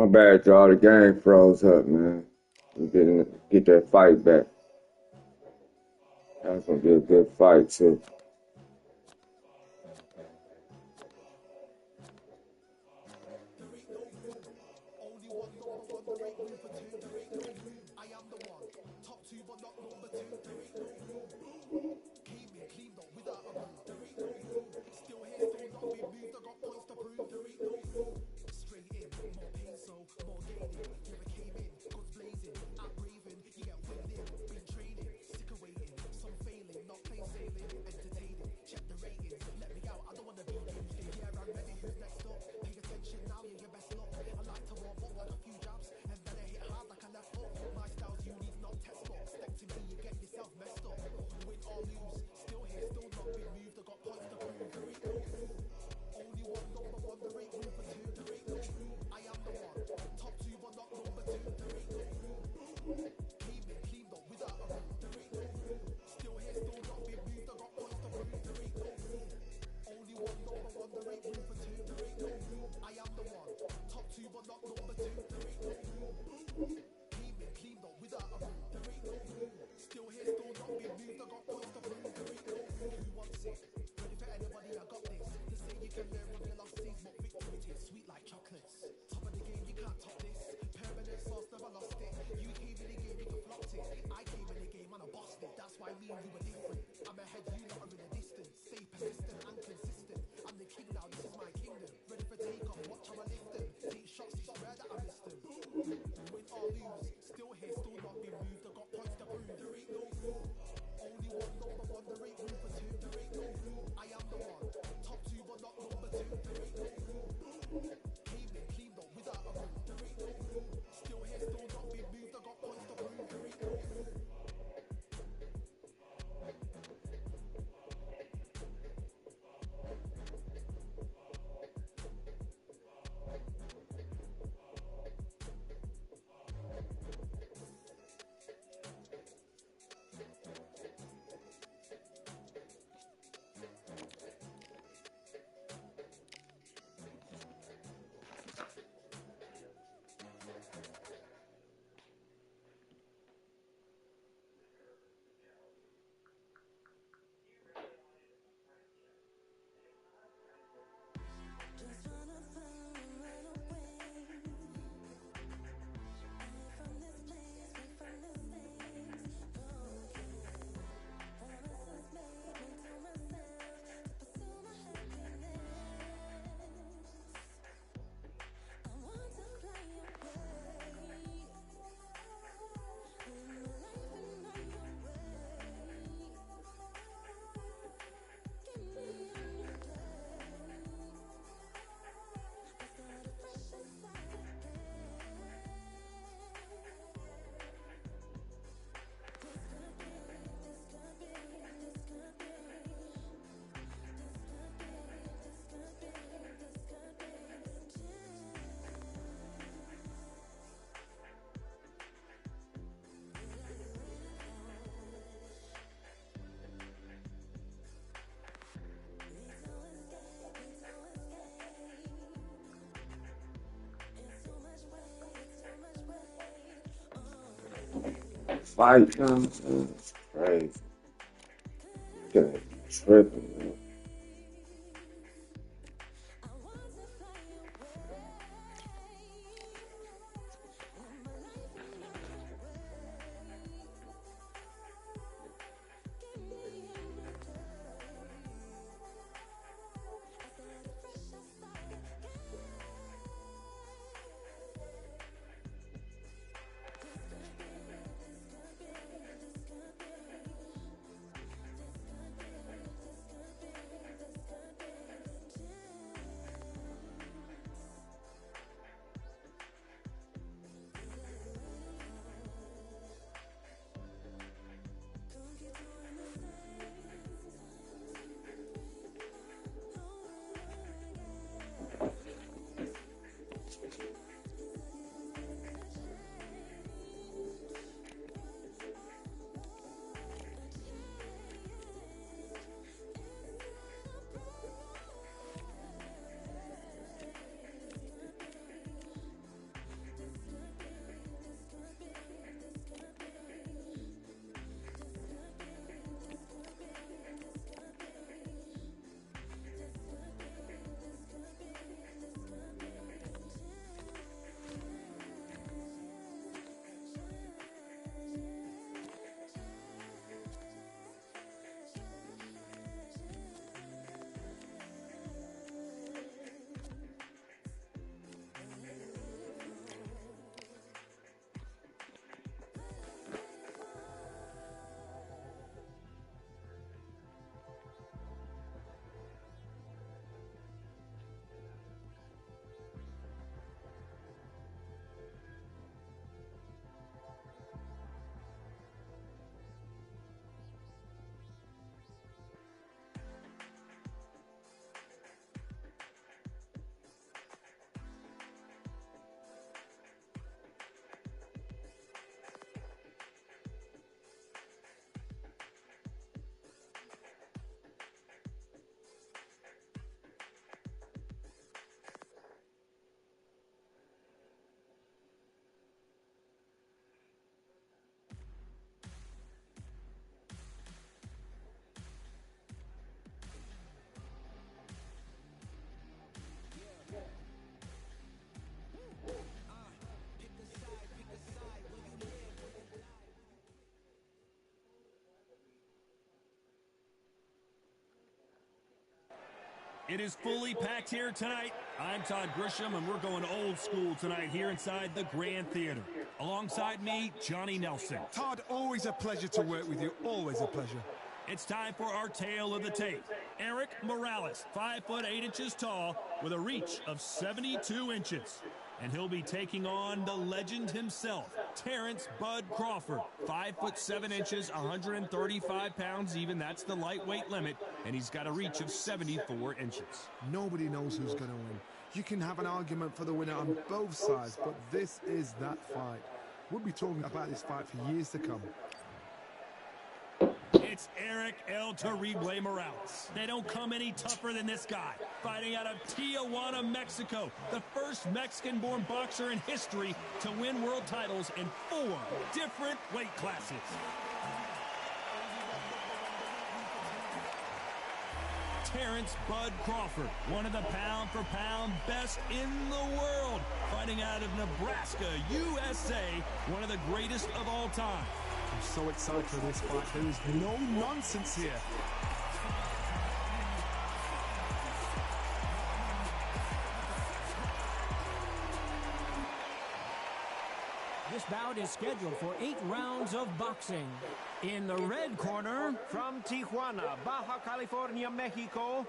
My bad, y'all. The game froze up, man. We didn't get that fight back. That's gonna be a good fight too. Fight, man. It's crazy. Get tripping, man. It is fully packed here tonight. I'm Todd Grisham, and we're going old school tonight here inside the Grand Theater. Alongside me, Johnny Nelson. Todd, always a pleasure to work with you. Always a pleasure. It's time for our tale of the tape. Eric Morales, 5 foot 8 inches tall, with a reach of 72 inches. And he'll be taking on the legend himself, Terrence Bud Crawford. 5 foot 7 inches, 135 pounds even. That's the lightweight limit. And he's got a reach of 74 inches. Nobody knows who's going to win. You can have an argument for the winner on both sides, but this is that fight. We'll be talking about this fight for years to come. It's Eric El Terrible Morales. They don't come any tougher than this guy. Fighting out of Tijuana, Mexico. The first Mexican-born boxer in history to win world titles in 4 different weight classes. Terrence Bud Crawford, one of the pound-for-pound best in the world. Fighting out of Nebraska, USA, one of the greatest of all time. I'm so excited for this fight. There is no nonsense here. This bout is scheduled for 8 rounds of boxing. In the red corner, from Tijuana, Baja California, Mexico,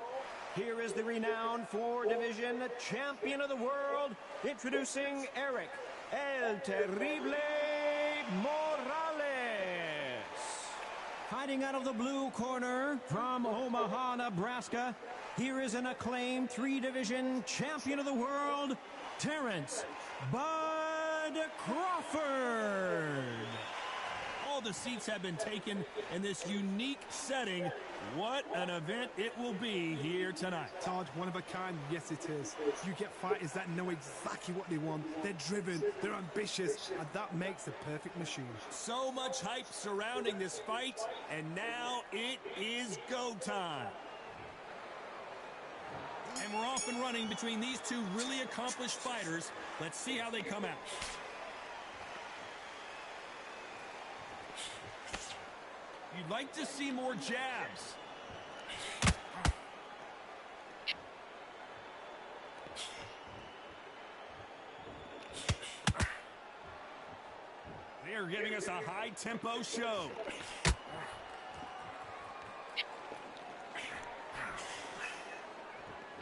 here is the renowned 4 division champion of the world, introducing Eric El Terrible Morales. Fighting out of the blue corner, from Omaha, Nebraska, here is an acclaimed 3 division champion of the world, Terrence Bud Crawford. All the seats have been taken in this unique setting. What an event it will be here tonight. Todd, one of a kind, yes it is. You get fighters that know exactly what they want. They're driven, they're ambitious, and that makes a perfect machine. So much hype surrounding this fight, and now it is go time. And we're off and running between these 2 really accomplished fighters. Let's see how they come out. You'd like to see more jabs. They are giving us a high-tempo show.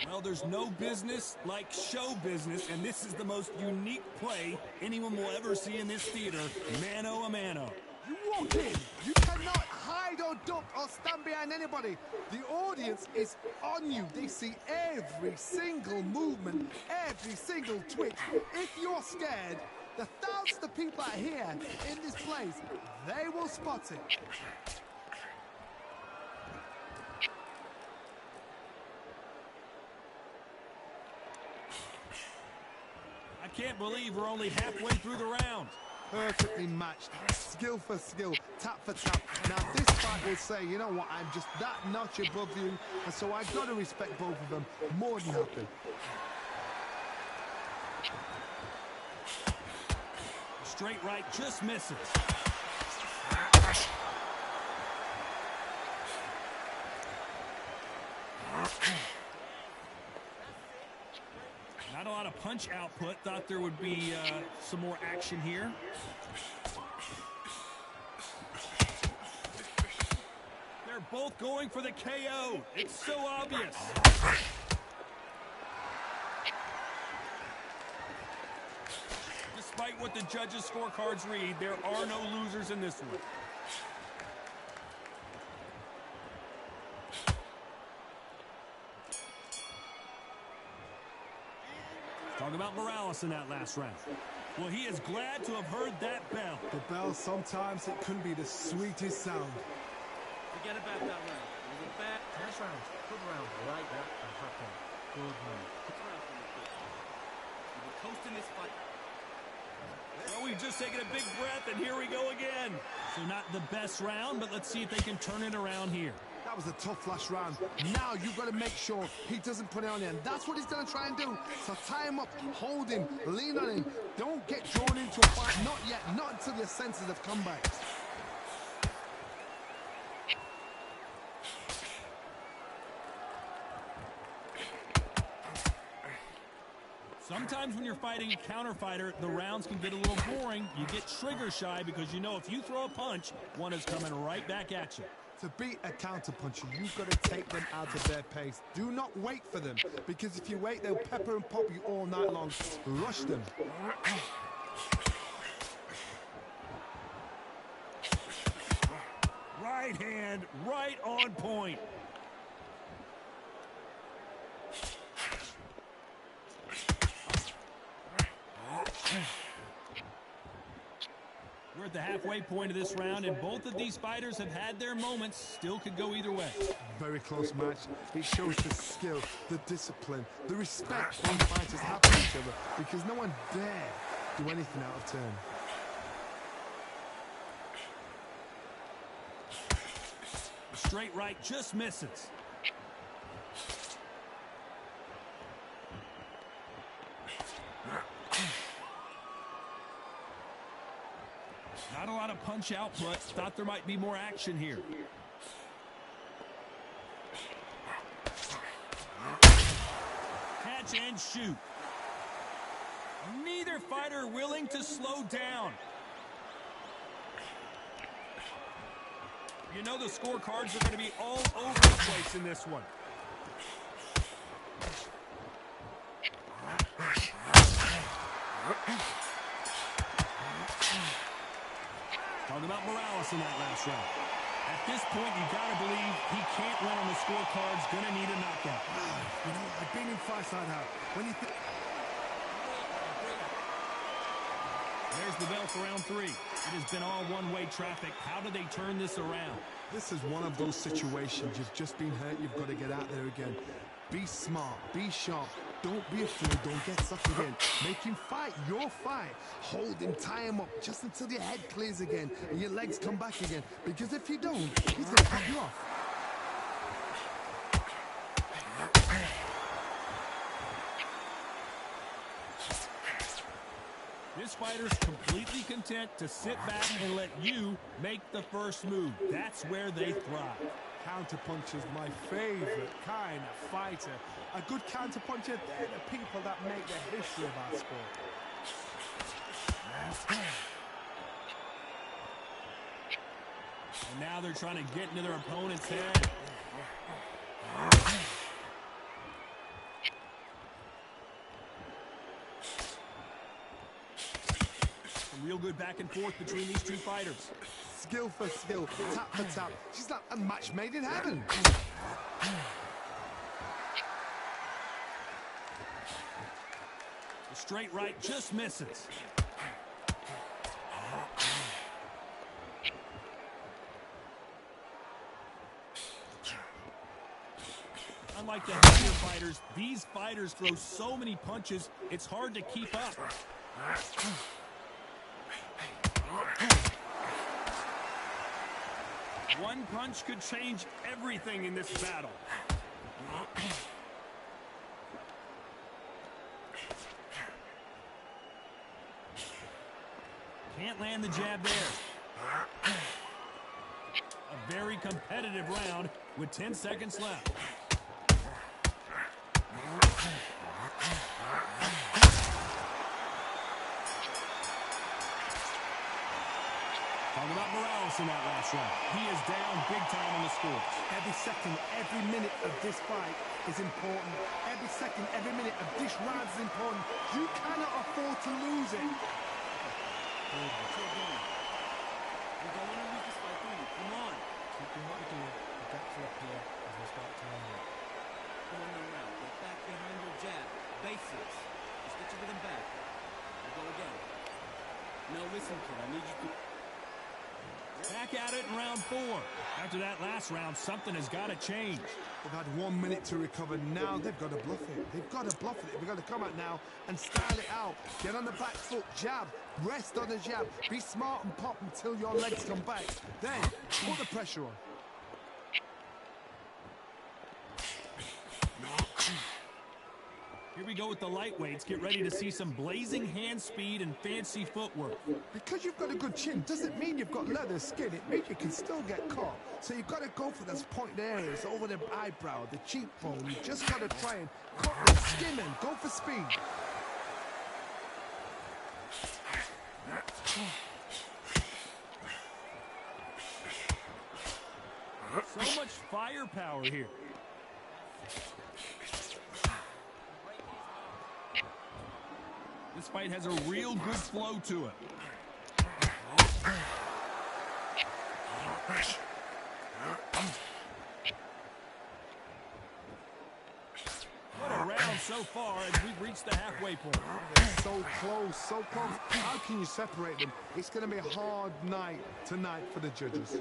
Well, there's no business like show business, and this is the most unique play anyone will ever see in this theater, mano a mano. You walk in, you cannot hide or duck or stand behind anybody. The audience is on you. They see every single movement, every single twitch. If you're scared, the thousands of people out here in this place, they will spot it. I can't believe we're only halfway through the round. Perfectly matched, skill for skill, tap for tap. Now this fight will say, you know what, I'm just that notch above you, and so I've got to respect both of them more than happy. Straight right just misses. Not a lot of punch output. Thought there would be some more action here. They're both going for the KO. It's so obvious. Despite what the judges' scorecards read, there are no losers in this one. Talk about Morales in that last round. Well, he is glad to have heard that bell. The bell, sometimes it can be the sweetest sound. Forget about that round. It was a bad tennis round. Good round. I like that. I'm happy. Good round. We were coasting this fight. Well, we've just taken a big breath, and here we go again. So not the best round, but let's see if they can turn it around here. That was a tough last round. Now you've got to make sure he doesn't put it on you, and that's what he's going to try and do. So tie him up, hold him, lean on him. Don't get drawn into a fight. Not yet. Not until your senses have come back. Sometimes when you're fighting a counter fighter, the rounds can get a little boring. You get trigger shy because you know if you throw a punch, one is coming right back at you. To beat a counter-puncher, you've got to take them out of their pace. Do not wait for them, because if you wait, they'll pepper and pop you all night long. Rush them. Right hand, right on point. We're at the halfway point of this round, and both of these fighters have had their moments. Still could go either way. Very close match. It shows the skill, the discipline, the respect both fighters have for each other, because no one dare do anything out of turn. The straight right just misses. Not a lot of punch output. Thought there might be more action here. Catch and shoot. Neither fighter willing to slow down. You know the scorecards are going to be all over the place in this one. Talking about Morales in that last round. At this point, you got to believe he can't win on the scorecards. Going to need a knockout. You know, I've been in fights like that. When you think... There's the bell for round 3. It has been all one-way traffic. How do they turn this around? This is one of those situations. You've just been hurt. You've got to get out there again. Be smart. Be sharp. Don't be afraid. Don't get sucked again. Make him fight your fight. Hold him. Tie him up just until your head clears again and your legs come back again. Because if you don't, he's going to cut you off. This fighter's completely content to sit back and let you make the first move. That's where they thrive. Counterpuncher is my favorite kind of fighter. A good counterpuncher, they're the people that make the history of our sport. And now they're trying to get into their opponent's head. Some real good back and forth between these two fighters. Skill for skill, tap for tap. She's like a match made in heaven. The straight right just misses. Unlike the heavier fighters, these fighters throw so many punches, it's hard to keep up. One punch could change everything in this battle. Can't land the jab there. A very competitive round with 10 seconds left. Talk about Morales in that last round. He is down big time on the score. Every second, every minute of this fight is important. Every second, every minute of this round is important. You cannot afford to lose it. We don't want to lose this fight, do we? Come on. Keep doing what you're doing. The gaps are up here as we start timing it. Come on around. Get back behind your jab. Basics. Just get your rhythm back. We'll go again. Now listen, kid. I need you to... Back at it in round 4. After that last round, something has got to change. They've had 1 minute to recover. Now they've got to bluff it. They've got to bluff it. They've got to come out now and style it out. Get on the back foot, jab, rest on the jab. Be smart and pop until your legs come back. Then put the pressure on. Here we go with the lightweights. Get ready to see some blazing hand speed and fancy footwork. Because you've got a good chin doesn't mean you've got leather skin. It means you can still get caught. So you've got to go for those pointed areas over the eyebrow, the cheekbone. You just got to try and cut the skin and go for speed. So much firepower here. This fight has a real good flow to it. What a round so far as we've reached the halfway point. So close, so close. How can you separate them? It's going to be a hard night tonight for the judges.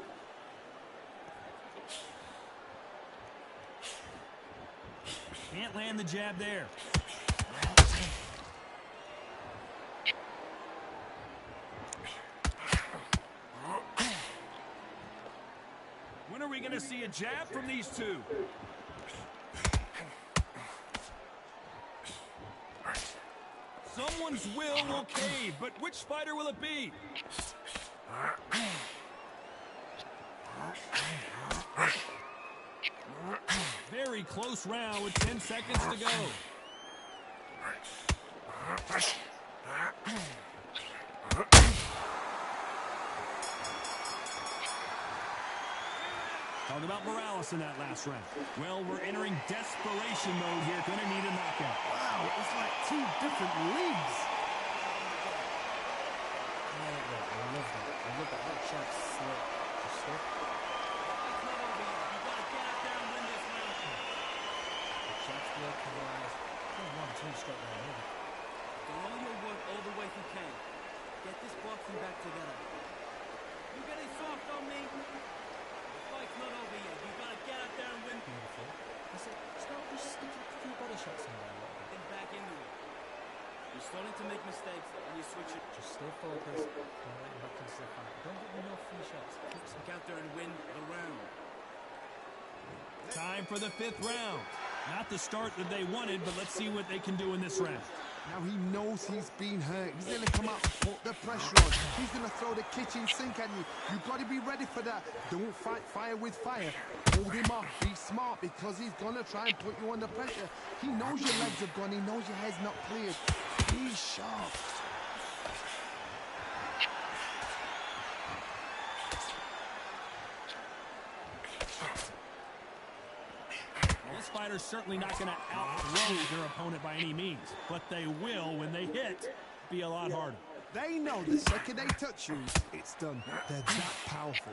Can't land the jab there. When are we going to see a jab from these two? Someone's will cave, but which fighter will it be? Very close round with 10 seconds to go. Talk about Morales in that last round. Well, we're entering desperation mode here. Gonna need a knockout. Wow, it's like two different leagues. I love that. That shot slip. Just slip. It's not over yet. You gotta get out there and win this round. The shot's localized. One, two, straight down here. Go all your work all the way you can. Get this boxing back together. You getting soft on me? The fight's not over yet. You gotta get out there and win. Beautiful. I said, start just sticking a few body shots in there. Get back into it. You're starting to make mistakes and you switch it. Just stay focused. Don't let back into the fight. Don't get me no free shots. Keep some out there and win the round. Time for the 5th round. Not the start that they wanted, but let's see what they can do in this round. Now he knows he's been hurt. He's going to come out and put the pressure on. He's going to throw the kitchen sink at you. You've got to be ready for that. Don't fight fire with fire. Hold him off. Be smart because he's going to try and put you under pressure. He knows your legs have gone. He knows your head's not cleared. Be sharp. This fighter's certainly not going to outthrow their opponent by any means, but they will, when they hit, be a lot harder. They know the second they touch you, it's done. They're that powerful.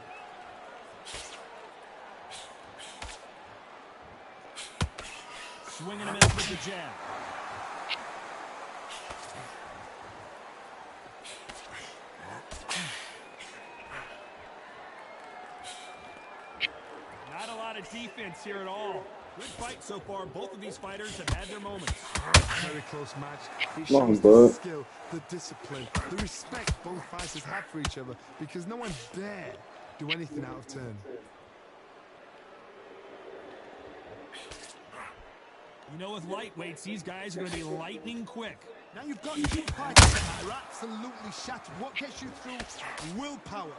Swing and a miss with the jab. Not a lot of defense here at all. Good fight so far. Both of these fighters have had their moments. Very close match. It Come on, shows the bud. skill, the discipline, the respect both fighters have for each other because no one dare do anything out of turn. You know, with lightweights, these guys are going to be lightning quick. Now you've got two fighters that are absolutely shattered. What gets you through? Willpower.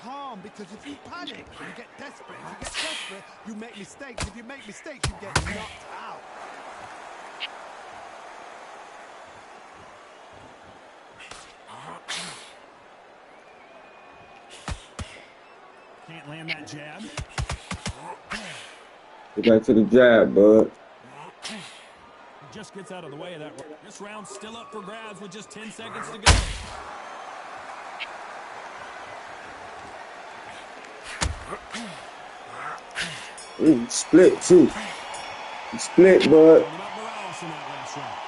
Calm, because if you panic, you get desperate. If you get desperate, you make mistakes. If you make mistakes, you get knocked out. Can't land that jab. Get back to the jab, bud. He just gets out of the way of that. This round's still up for grabs with just 10 seconds to go. Ooh, split too. Split, bud. Talking about Morales in that last round.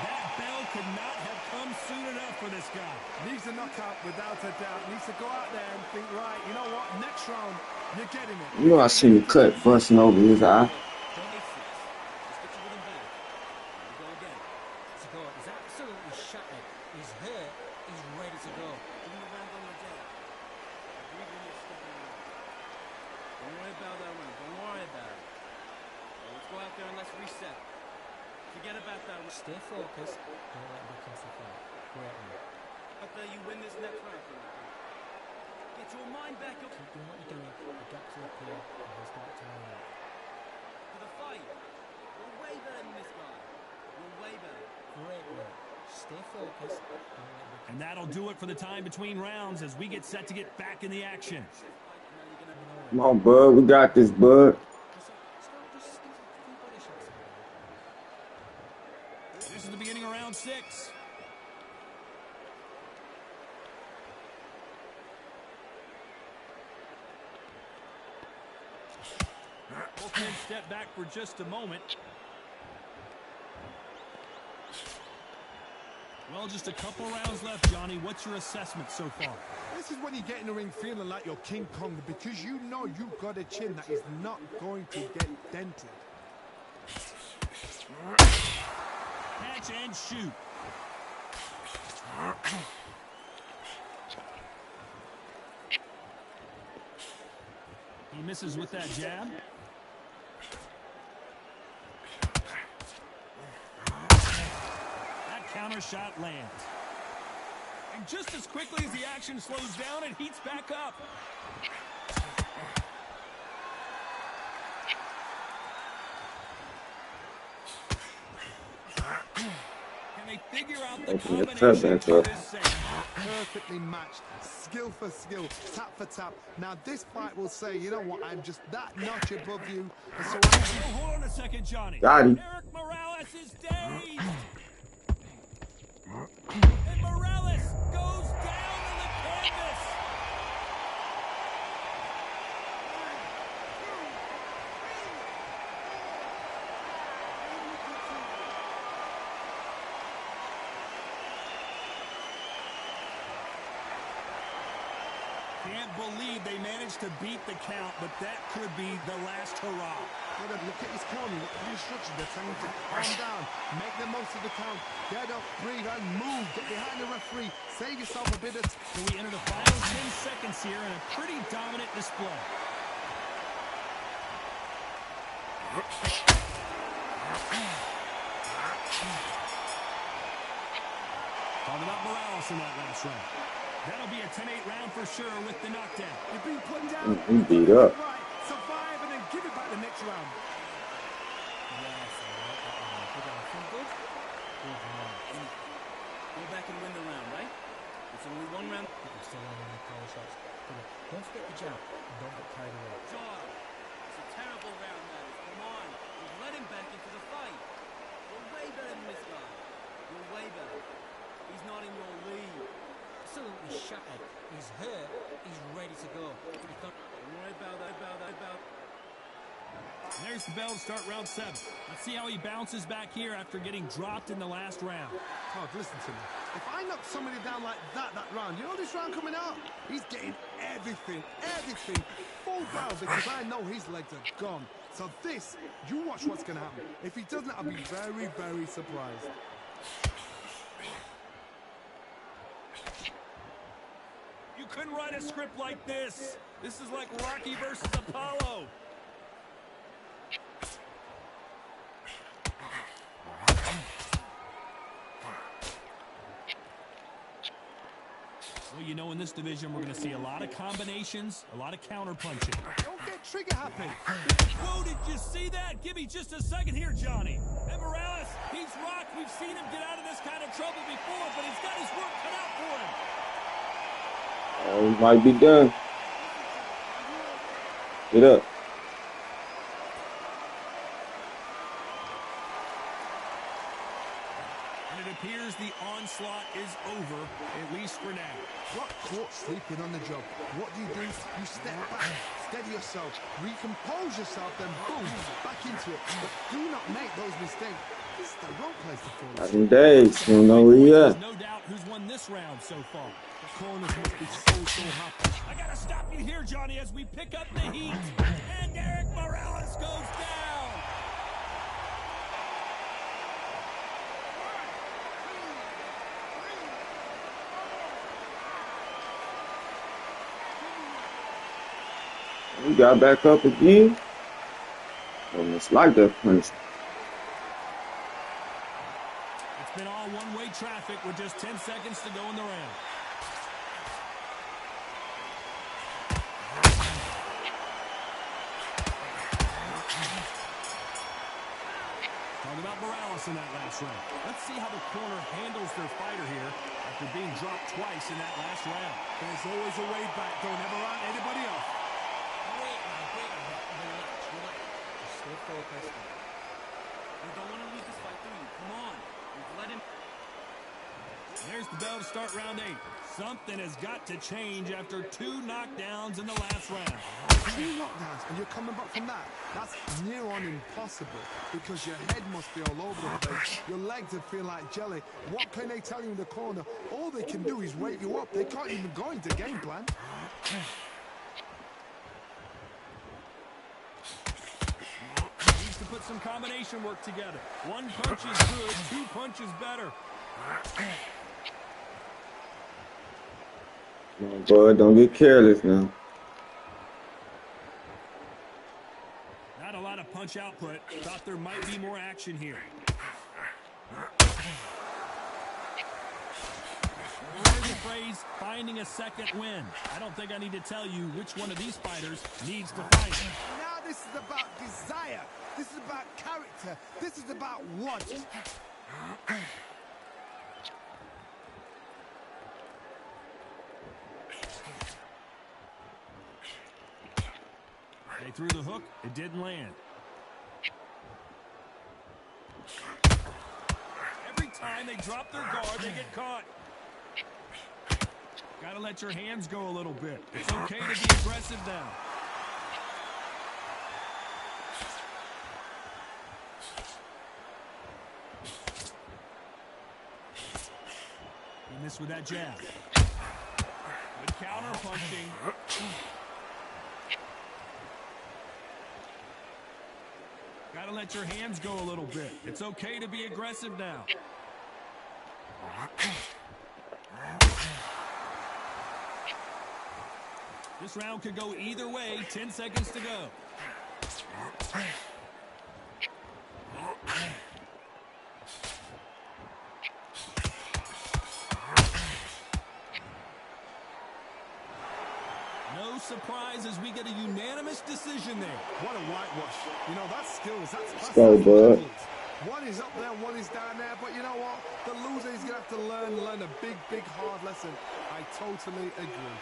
That bell could not have come soon enough for this guy. Needs a knockout without a doubt. Needs to go out there and think, right, you know what, next round, you're getting it. You know I seen the cut busting over his eye. Don't make sense. Just get your rhythm back. You go again. To go. He's absolutely shattered. He's hurt. He's ready to go. Give him a round on the jab. Breathe when you're stepping around. Don't worry about that one. Don't worry about it. Let's go out there and let's reset. Forget about that one. Stay focused. Don't let back into the fight. Great one. Out there, you win this next round. Get your mind back up. Keep doing what you're doing. The gaps will appear and he'll start to line up. For the fight. You're way better than this guy. You're way better. Great work. Stay focus. And that'll do it for the time between rounds as we get set to get back in the action. Come on, bud. We got this, bud. This is the beginning of round 6. Both men step back for just a moment. Well, just a couple rounds left, Johnny. What's your assessment so far? This is when you get in the ring feeling like you're King Kong because you know you've got a chin that is not going to get dented. Catch and shoot. He misses with that jab. That counter shot lands. And just as quickly as the action slows down, it heats back up. Can they figure out the combination for this segment? Perfectly matched, skill for skill, tap for tap. Now this fight will say, you know what, I'm just that notch above you. And so Hold on a second, Johnny. Got him. Eric Morales is dazed. And Morales goes down on the canvas. Can't believe they managed to beat the count, but that could be the last hurrah. look at his corner, look at the instructions. They're telling him to calm down, make the most of the count, get up, breathe, and move. Get behind the referee, save yourself a bit of time. So we enter the final 10 seconds here in a pretty dominant display. Talking about Morales in that last round. That'll be a 10-8 round for sure with the knockdown. You've been put down. He beat up. Right, survive and then give it back the next round. Yes, I like that one. Good one. Feel good? Good one. Go back and win the round, right? It's only one round. People still on the power shots. Don't forget the jab and don't get carried away. John, it's a terrible round, man. Come on. We've let him back into the fight. You're way better than this guy. You're way better. He's not in your league. Absolutely shattered. He's hurt. He's ready to go. Don't worry about that. There's the bell to start round 7. Let's see how he bounces back here after getting dropped in the last round. Todd, listen to me. If I knock somebody down like that round, you know this round coming out? He's getting everything, full barrel because I know his legs are gone. So this, you watch what's going to happen. If he doesn't, I'll be very, very surprised. You couldn't write a script like this. This is like Rocky versus Apollo. Well, you know, in this division, we're going to see a lot of combinations, a lot of counter punching. Don't get trigger happy. Whoa, did you see that? Give me just a second here, Johnny. And Morales, he's rocked. We've seen him get out of this kind of trouble before, but he's got his work cut out for him. Oh, he might be done. Get up. And it appears the onslaught is over, at least for now. Got caught sleeping on the job. What do? You step back, steady yourself, recompose yourself, then boom, back into it. But do not make those mistakes. This is the wrong place to fall. Back in days. You know where he at. There's no doubt who's won this round so far. The corners must be so happy. I gotta stop you here, Johnny, as we pick up the heat. And Eric Morales goes down. He got back up again. Almost like that punch. It's been all one-way traffic with just 10 seconds to go in the round. Talking about Morales in that last round. Let's see how the corner handles their fighter here after being dropped twice in that last round. There's always a way back. Don't ever run anybody off. Wait, relax. Just stay focused. You don't want to lose this fight, do you? Come on. We've let him... There's the bell to start round 8. Something has got to change after 2 knockdowns in the last round. 2 knockdowns and you're coming back from that. That's near on impossible because your head must be all over the place. Your legs would feel like jelly. What can they tell you in the corner? All they can do is wake you up. They can't even go into game plan. Needs to put some combination work together. 1 punch is good, 2 punches better. Come on, bud, don't get careless now. Not a lot of punch output. Thought there might be more action here. There's the phrase, finding a second win. I don't think I need to tell you which one of these fighters needs to fight. Now this is about desire. This is about character. This is about want. They threw the hook. It didn't land. Every time they drop their guard, they get caught. Gotta let your hands go a little bit. It's okay to be aggressive now. He missed with that jab. Good counter punching. Gotta let your hands go a little bit. It's okay to be aggressive now. This round could go either way. 10 seconds to go. No surprise as we get a unanimous decision there. What a whitewash. You know, that's skills. That's go, bud. One is up there, one is down there. But you know what? The loser is going to have to learn a big, hard lesson. I totally agree.